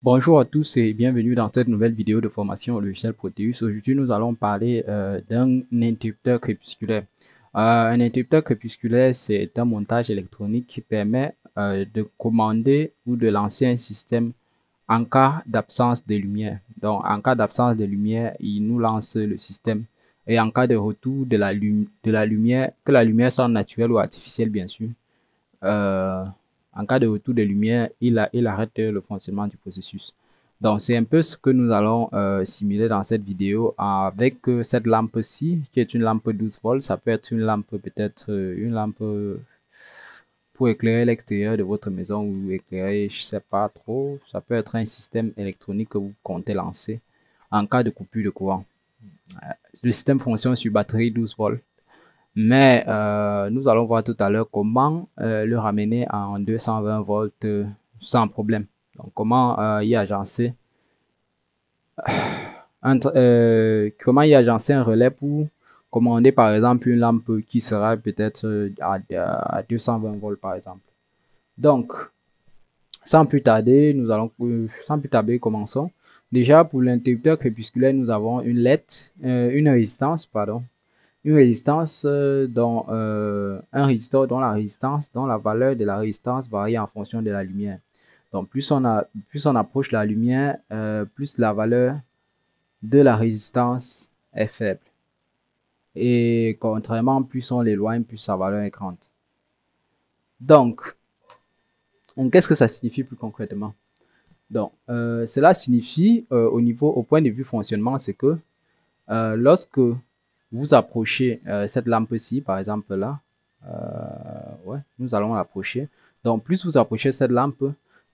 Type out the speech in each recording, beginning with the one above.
Bonjour à tous et bienvenue dans cette nouvelle vidéo de formation au logiciel Proteus. Aujourd'hui, nous allons parler d'un interrupteur crépusculaire. Un interrupteur crépusculaire, c'est un montage électronique qui permet de commander ou de lancer un système en cas d'absence de lumière. Donc, en cas d'absence de lumière, il nous lance le système. Et en cas de retour de la lumière, que la lumière soit naturelle ou artificielle, bien sûr, euh, en cas de retour de lumière, il arrête le fonctionnement du processus. Donc, c'est un peu ce que nous allons simuler dans cette vidéo avec cette lampe-ci, qui est une lampe 12 volts. Ça peut être une lampe, peut-être une lampe pour éclairer l'extérieur de votre maison ou éclairer, je sais pas trop. Ça peut être un système électronique que vous comptez lancer en cas de coupure de courant. Le système fonctionne sur batterie 12 volts. Mais nous allons voir tout à l'heure comment le ramener en 220 volts sans problème. Donc, comment y agencer un relais pour commander par exemple une lampe qui sera peut-être à 220 volts par exemple. Donc, sans plus tarder, commençons. Déjà, pour l'interrupteur crépusculaire, nous avons une LED, une résistance, pardon, une résistance un résisteur dont la valeur de la résistance varie en fonction de la lumière. Donc plus on approche la lumière, plus la valeur de la résistance est faible. Et contrairement, plus on l'éloigne, plus sa valeur est grande. Donc, qu'est-ce que ça signifie plus concrètement? Donc, cela signifie au point de vue fonctionnement, c'est que lorsque vous approchez cette lampe-ci, par exemple là, ouais, nous allons l'approcher. Donc, plus vous approchez cette lampe,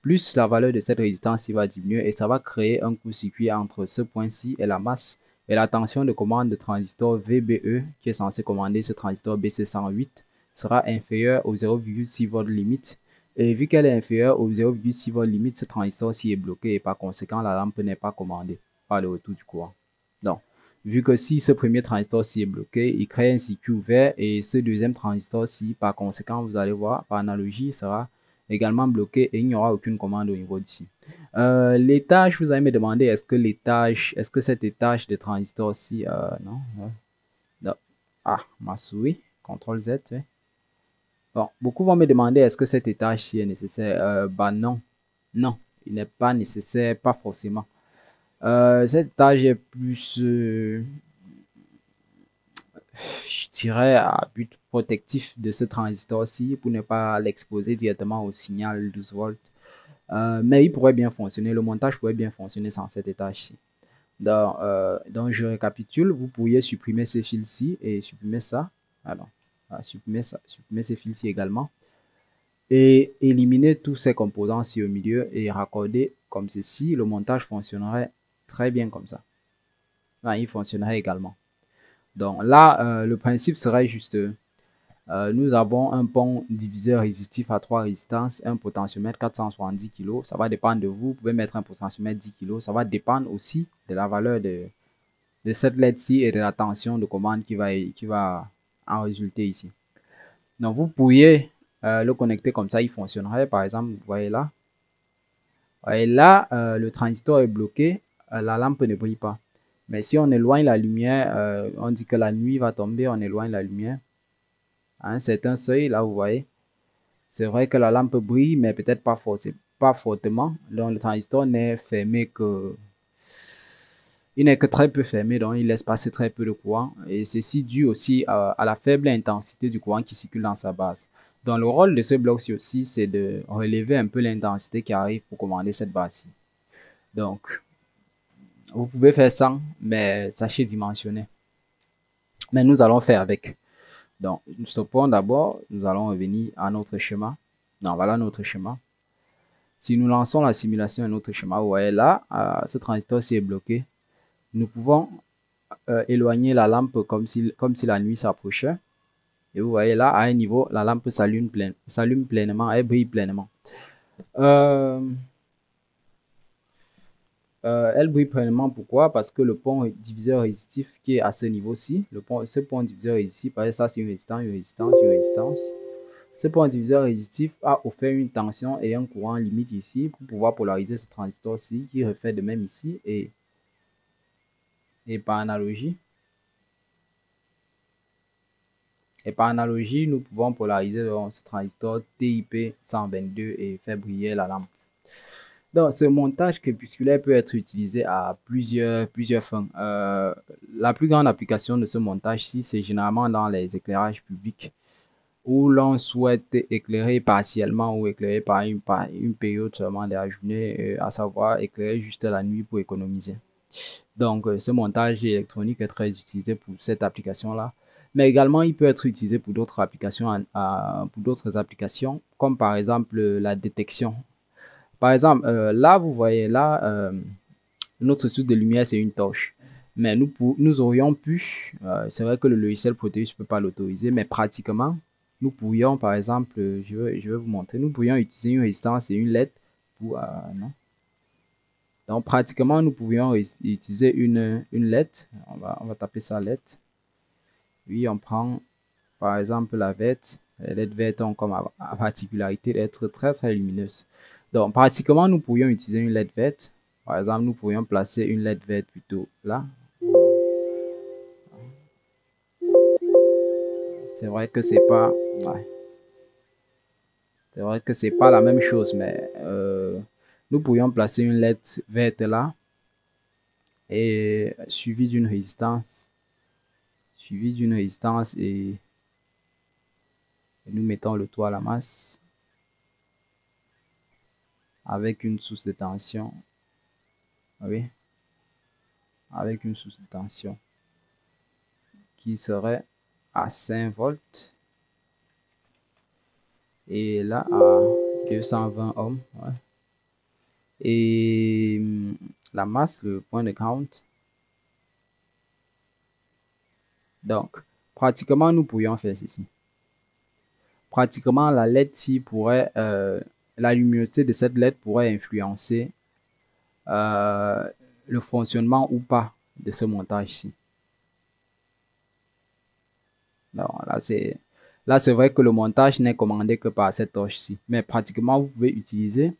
plus la valeur de cette résistance va diminuer et ça va créer un court-circuit entre ce point-ci et la masse. Et la tension de commande de transistor VBE, qui est censé commander ce transistor BC108, sera inférieure au 0,6 volts limite. Et vu qu'elle est inférieure au 0,6 volts limite, ce transistor-ci est bloqué et par conséquent, la lampe n'est pas commandée par le retour du courant. Donc, vu que si ce premier transistor-ci est bloqué, il crée un circuit ouvert et ce deuxième transistor-ci, par conséquent, vous allez voir, par analogie, sera également bloqué et il n'y aura aucune commande au niveau d'ici. L'étage, vous allez me demander, est-ce que cet étage de transistor-ci, non, non, ah, ma souris, CTRL Z, ouais. Bon, beaucoup vont me demander, est-ce que cet étage-ci est nécessaire? Bah non, non, il n'est pas nécessaire, pas forcément. Cet étage est plus, je dirais, à but protectif de ce transistor-ci pour ne pas l'exposer directement au signal 12 volts. Mais il pourrait bien fonctionner, le montage pourrait bien fonctionner sans cet étage-ci. Donc, je récapitule, vous pourriez supprimer ces fils-ci et supprimer ça. Alors, supprimer ça, supprimer ces fils-ci également. Et éliminer tous ces composants-ci au milieu et raccorder comme ceci. Le montage fonctionnerait très bien comme ça. Là, il fonctionnerait également. Donc là, le principe serait juste, nous avons un pont diviseur résistif à 3 résistances, un potentiomètre 470 kg. Ça va dépendre de vous. Vous pouvez mettre un potentiomètre 10 kg. Ça va dépendre aussi de la valeur de cette LED-ci et de la tension de commande qui va en résulter ici. Donc vous pourriez le connecter comme ça, il fonctionnerait. Par exemple, vous voyez là. Et là, le transistor est bloqué, la lampe ne brille pas. Mais si on éloigne la lumière, on dit que la nuit va tomber, on éloigne la lumière à un certain seuil, là vous voyez, c'est vrai que la lampe brille, mais peut-être pas fortement. Donc le transistor n'est fermé que, il n'est que très peu fermé, donc il laisse passer très peu de courant. Et ceci dû aussi à la faible intensité du courant qui circule dans sa base. Donc le rôle de ce bloc-ci aussi, c'est de relever un peu l'intensité qui arrive pour commander cette base-ci. Donc, vous pouvez faire sans, mais sachez dimensionner. Mais nous allons faire avec. Donc, nous stoppons d'abord. Nous allons revenir à notre schéma. Donc, voilà notre schéma. Si nous lançons la simulation à notre schéma, vous voyez là, ce transistor-ci est bloqué. Nous pouvons éloigner la lampe comme si la nuit s'approchait. Et vous voyez là, à un niveau, la lampe s'allume pleinement, elle brille pleinement. Elle brille pleinement, pourquoi? Parce que le pont diviseur résistif qui est à ce niveau-ci, ce pont diviseur résistif, ça c'est une résistance, une résistance, une résistance. Ce point diviseur résistif a offert une tension et un courant limite ici pour pouvoir polariser ce transistor-ci qui refait de même ici et par analogie. Et par analogie, nous pouvons polariser donc ce transistor TIP 122 et faire briller la lampe. Donc, ce montage crépusculaire peut être utilisé à plusieurs fins. La plus grande application de ce montage-ci, c'est généralement dans les éclairages publics où l'on souhaite éclairer partiellement ou éclairer par une période seulement de la journée, à savoir éclairer juste la nuit pour économiser. Donc, ce montage électronique est très utilisé pour cette application-là. Mais également, il peut être utilisé pour d'autres applications, comme par exemple la détection. Par exemple, là, vous voyez, là, notre source de lumière, c'est une torche. Mais nous aurions pu, c'est vrai que le logiciel Proteus ne peut pas l'autoriser, mais pratiquement, nous pourrions, par exemple, je vais vous montrer, nous pourrions utiliser une résistance et une LED pour, non. Donc, pratiquement, nous pourrions utiliser une LED. On va taper ça LED. Oui, on prend, par exemple, la verte. Les LED vertes ont comme particularité d'être très, très lumineuses. Donc, pratiquement, nous pourrions utiliser une LED verte. Par exemple, nous pourrions placer une LED verte plutôt là. C'est vrai que c'est pas, ouais. C'est vrai que c'est pas la même chose, mais nous pourrions placer une LED verte là et suivi d'une résistance, et nous mettons le tout à la masse avec une source de tension. Oui, avec une source de tension qui serait à 5 volts et là à 220 ohms. Ouais. Et la masse, le point de count. Donc, pratiquement, nous pourrions faire ceci. Pratiquement, la LED pourrait, la luminosité de cette LED pourrait influencer le fonctionnement ou pas de ce montage-ci. Là, c'est vrai que le montage n'est commandé que par cette torche-ci. Mais pratiquement, vous pouvez utiliser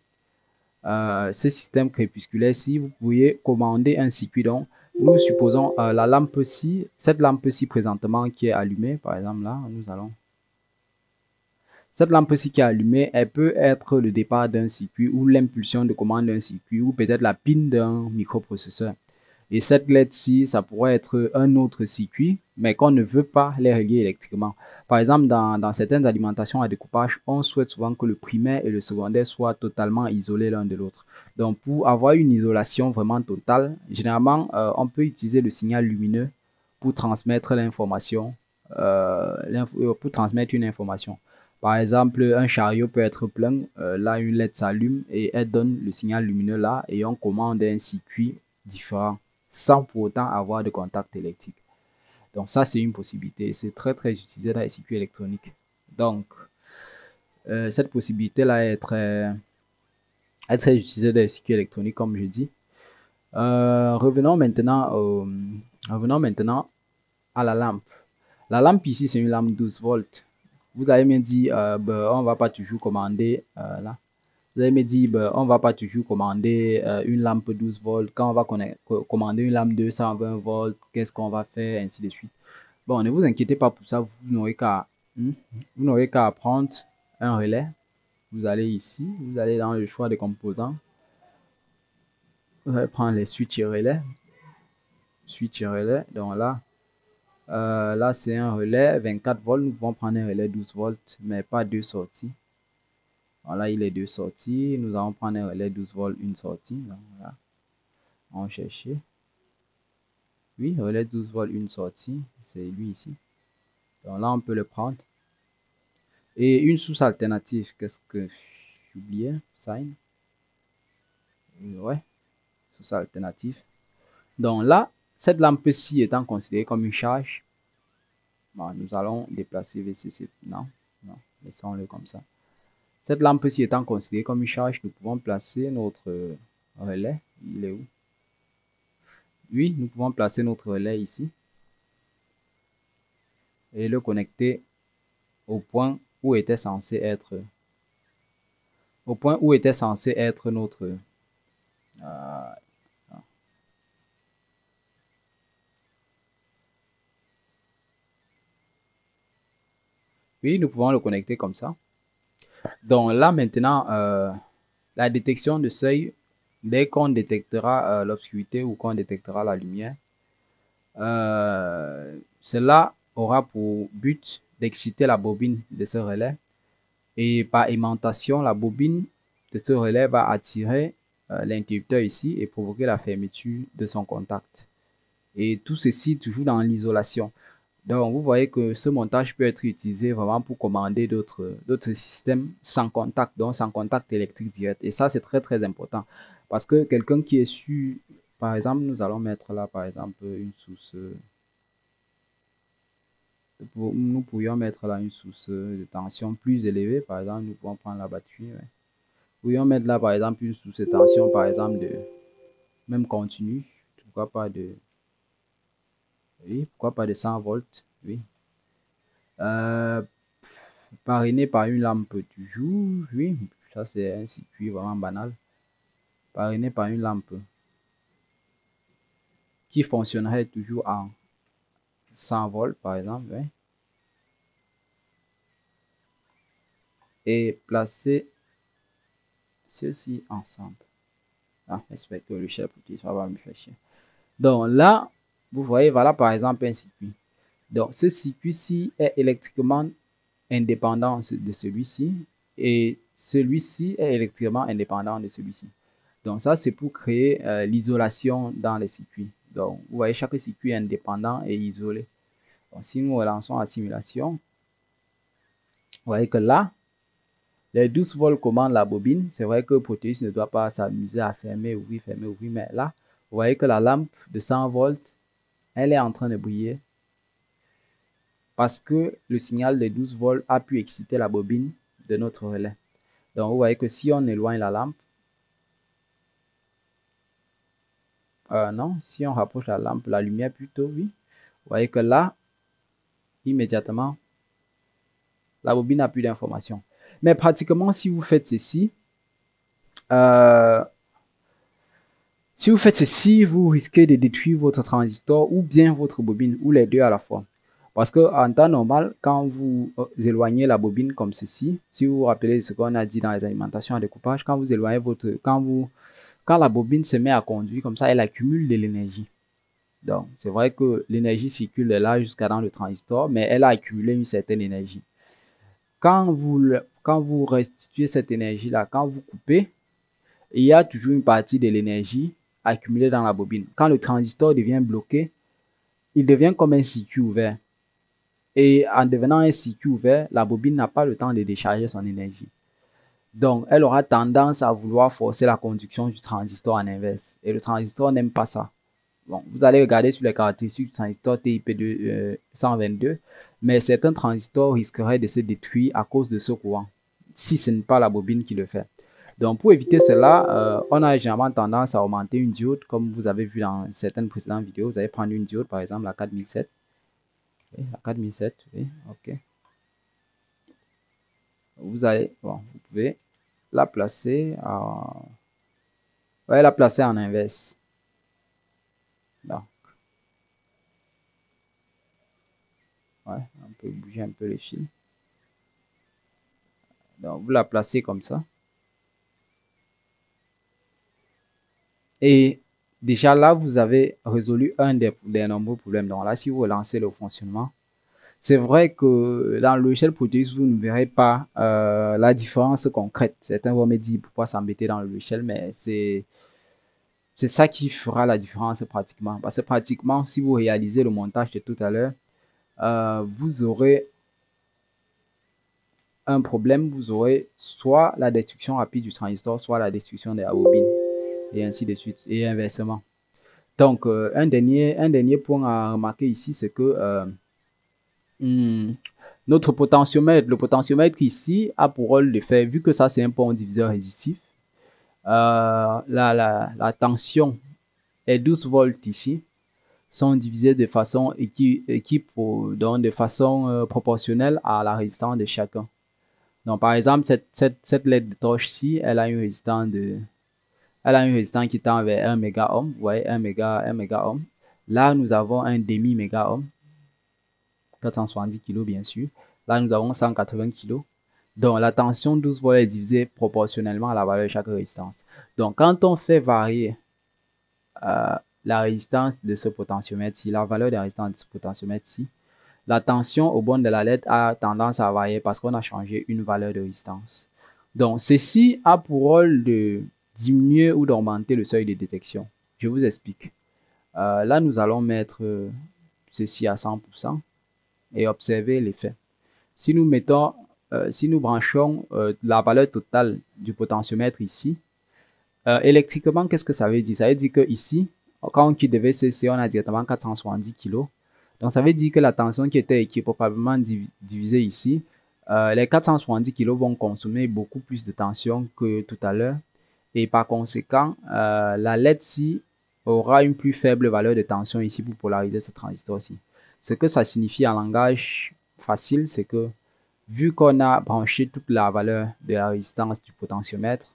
ce système crépusculaire-ci. Vous pouvez commander un circuit. Donc, nous supposons la lampe-ci, cette lampe-ci présentement qui est allumée, par exemple là, nous allons. Cette lampe-ci qui est allumée, elle peut être le départ d'un circuit ou l'impulsion de commande d'un circuit ou peut-être la pin d'un microprocesseur. Et cette LED-ci, ça pourrait être un autre circuit, mais qu'on ne veut pas les relier électriquement. Par exemple, dans certaines alimentations à découpage, on souhaite souvent que le primaire et le secondaire soient totalement isolés l'un de l'autre. Donc, pour avoir une isolation vraiment totale, généralement, on peut utiliser le signal lumineux pour transmettre l'information, pour transmettre une information. Par exemple, un chariot peut être plein, là une LED s'allume et elle donne le signal lumineux là et on commande un circuit différent sans pour autant avoir de contact électrique. Donc ça, c'est une possibilité. C'est très, très utilisé dans les circuits électroniques. Donc, cette possibilité-là est très utilisée dans les circuits électroniques, comme je dis. Revenons maintenant à la lampe. La lampe ici, c'est une lampe 12 volts. Vous avez me dit, on va pas toujours commander là. Vous avez me dit, on va pas toujours commander une lampe 12 volts. Quand on va commander une lampe 220 volts, qu'est-ce qu'on va faire, ainsi de suite. Bon, ne vous inquiétez pas pour ça. Vous n'aurez qu'à prendre un relais. Vous allez ici, vous allez dans le choix des composants. Vous allez prendre les switches relais. Donc là, là c'est un relais 24 volts. Nous pouvons prendre un relais 12 volts, mais pas deux sorties. Voilà, il est deux sorties. Nous allons prendre un relais 12 volts, une sortie. Donc, voilà. On cherche. Oui, relais 12 volts, une sortie. C'est lui ici. Donc là, on peut le prendre. Et une source alternative. Qu'est-ce que j'oubliais? Sign. Ouais, source alternative. Donc là, cette lampe-ci étant considérée comme une charge, bon, nous allons déplacer VCC. Non, non, laissons-le comme ça. Cette lampe-ci étant considérée comme une charge, nous pouvons placer notre relais. Il est où? Oui, nous pouvons placer notre relais ici et le connecter au point où était censé être, notre oui, nous pouvons le connecter comme ça. Donc là maintenant, la détection de seuil, dès qu'on détectera l'obscurité ou qu'on détectera la lumière, cela aura pour but d'exciter la bobine de ce relais, et par aimantation, la bobine de ce relais va attirer l'interrupteur ici et provoquer la fermeture de son contact. Et tout ceci toujours dans l'isolation. Donc, vous voyez que ce montage peut être utilisé vraiment pour commander d'autres systèmes sans contact, donc sans contact électrique direct. Et ça, c'est très, très important. Parce que quelqu'un qui est sur, par exemple, nous allons mettre là, par exemple, une source, nous pourrions mettre là une source de tension plus élevée. Par exemple, nous pouvons prendre la batterie. Ouais. Nous pourrions mettre là, par exemple, une source de tension, par exemple, de même continue. Pourquoi pas de... Oui, pourquoi pas de 100 volts, oui. Parrainé par une lampe toujours, oui, ça c'est un circuit vraiment banal. Parrainé par une lampe qui fonctionnerait toujours en 100 volts, par exemple, oui. Et placer ceci ensemble. Ah, j'espère que le chef va me faire chier. Donc là, vous voyez, voilà par exemple un circuit. Donc ce circuit-ci est électriquement indépendant de celui-ci et celui-ci est électriquement indépendant de celui-ci. Donc ça, c'est pour créer l'isolation dans les circuits. Donc vous voyez, chaque circuit est indépendant et isolé. Donc, si nous relançons la simulation, vous voyez que là, les 12 volts commandent la bobine. C'est vrai que Proteus ne doit pas s'amuser à fermer, ouvrir, mais là, vous voyez que la lampe de 100 volts, elle est en train de briller parce que le signal de 12 volts a pu exciter la bobine de notre relais. Donc, vous voyez que si on éloigne la lampe, non, si on rapproche la lampe, la lumière plutôt, oui. Vous voyez que là, immédiatement, la bobine n'a plus d'informations. Mais pratiquement, si vous faites ceci, vous risquez de détruire votre transistor ou bien votre bobine, ou les deux à la fois. Parce que en temps normal, quand vous éloignez la bobine comme ceci, si vous vous rappelez ce qu'on a dit dans les alimentations à découpage, quand vous éloignez quand la bobine se met à conduire comme ça, elle accumule de l'énergie. Donc, c'est vrai que l'énergie circule de là jusqu'à dans le transistor, mais elle a accumulé une certaine énergie. Quand vous restituez cette énergie-là, quand vous coupez, il y a toujours une partie de l'énergie accumulée dans la bobine. Quand le transistor devient bloqué, il devient comme un circuit ouvert. Et en devenant un circuit ouvert, la bobine n'a pas le temps de décharger son énergie. Donc, elle aura tendance à vouloir forcer la conduction du transistor en inverse. Et le transistor n'aime pas ça. Bon, vous allez regarder sur les caractéristiques du transistor TIP2 122, mais certains transistors risqueraient de se détruire à cause de ce courant, si ce n'est pas la bobine qui le fait. Donc, pour éviter cela, on a généralement tendance à augmenter une diode, comme vous avez vu dans certaines précédentes vidéos. Vous allez prendre une diode, par exemple la 4007. Oui, la 4007, oui, ok. Vous pouvez la placer en inverse. Donc, ouais, on peut bouger un peu les fils. Donc, vous la placez comme ça. Et déjà là, vous avez résolu un des nombreux problèmes. Donc là, si vous relancez le fonctionnement, c'est vrai que dans le logiciel Proteus, vous ne verrez pas la différence concrète. Certains vont me dire pourquoi s'embêter dans le logiciel, mais c'est ça qui fera la différence pratiquement. Parce que pratiquement, si vous réalisez le montage de tout à l'heure, vous aurez un problème. Vous aurez soit la destruction rapide du transistor, soit la destruction de la bobine, et ainsi de suite, et inversement. Donc, un dernier point à remarquer ici, c'est que notre potentiomètre, le potentiomètre ici a pour rôle de faire, vu que ça c'est un pont diviseur résistif, la tension est 12 volts ici, sont divisés de façon proportionnelle à la résistance de chacun. Donc, par exemple, cette LED de torche-ci, elle a une résistance qui tend vers 1 méga-ohm. Vous voyez, 1 méga-ohm. Là, nous avons un demi-méga-ohm, 470 kg, bien sûr. Là, nous avons 180 kg. Donc, la tension 12 volts est divisée proportionnellement à la valeur de chaque résistance. Donc, quand on fait varier la résistance de ce potentiomètre-ci, la valeur de la résistance de ce potentiomètre-ci, la tension au bord de la LED a tendance à varier parce qu'on a changé une valeur de résistance. Donc, ceci a pour rôle de diminuer ou d'augmenter le seuil de détection. Je vous explique. Là, nous allons mettre ceci à 100% et observer l'effet. Si nous mettons, si nous branchons la valeur totale du potentiomètre ici, électriquement, qu'est-ce que ça veut dire? Ça veut dire que ici, quand on quitte de VCC, on a directement 470 kg. Donc, ça veut dire que la tension qui était probablement divisée ici, les 470 kg vont consommer beaucoup plus de tension que tout à l'heure. Et par conséquent, la LED-ci aura une plus faible valeur de tension ici pour polariser ce transistor-ci. Ce que ça signifie en langage facile, c'est que vu qu'on a branché toute la valeur de la résistance du potentiomètre,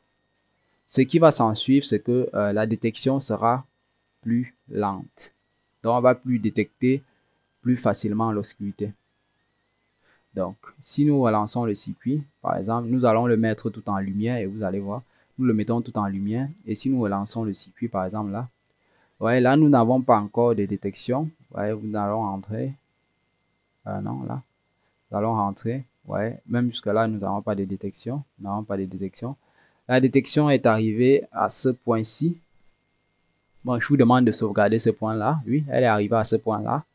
ce qui va s'en suivre, c'est que la détection sera plus lente. Donc, on va plus détecter plus facilement l'obscurité. Donc, si nous relançons le circuit, par exemple, nous allons le mettre tout en lumière et vous allez voir, nous le mettons tout en lumière. Et si nous relançons le circuit, par exemple, là, ouais, là, nous n'avons pas encore de détection. Ouais, nous allons rentrer. Non, là, nous allons rentrer. Ouais, même jusque là, nous n'avons pas de détection. Nous n'avons pas de détection. La détection est arrivée à ce point-ci. Bon, je vous demande de sauvegarder ce point-là. Oui, elle est arrivée à ce point-là.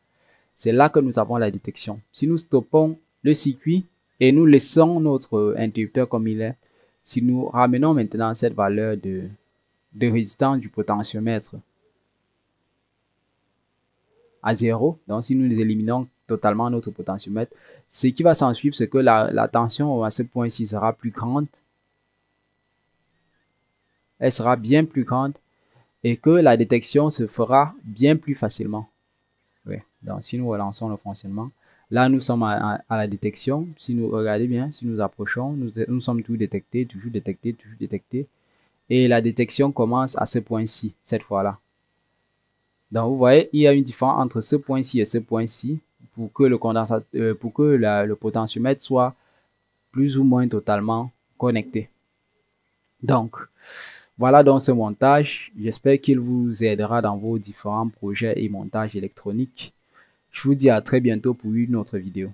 C'est là que nous avons la détection. Si nous stoppons le circuit et nous laissons notre interrupteur comme il est, si nous ramenons maintenant cette valeur de résistance du potentiomètre à 0, donc si nous éliminons totalement notre potentiomètre, ce qui va s'en suivre, c'est que la tension à ce point-ci sera plus grande. Elle sera bien plus grande et que la détection se fera bien plus facilement. Oui. Donc, si nous relançons le fonctionnement, là, nous sommes à la détection. Si nous regardez bien, si nous approchons, nous sommes toujours détectés, toujours détectés, toujours détectés. Et la détection commence à ce point-ci, cette fois-là. Donc, vous voyez, il y a une différence entre ce point-ci et ce point-ci pour que le potentiomètre soit plus ou moins totalement connecté. Donc, voilà donc ce montage. J'espère qu'il vous aidera dans vos différents projets et montages électroniques. Je vous dis à très bientôt pour une autre vidéo.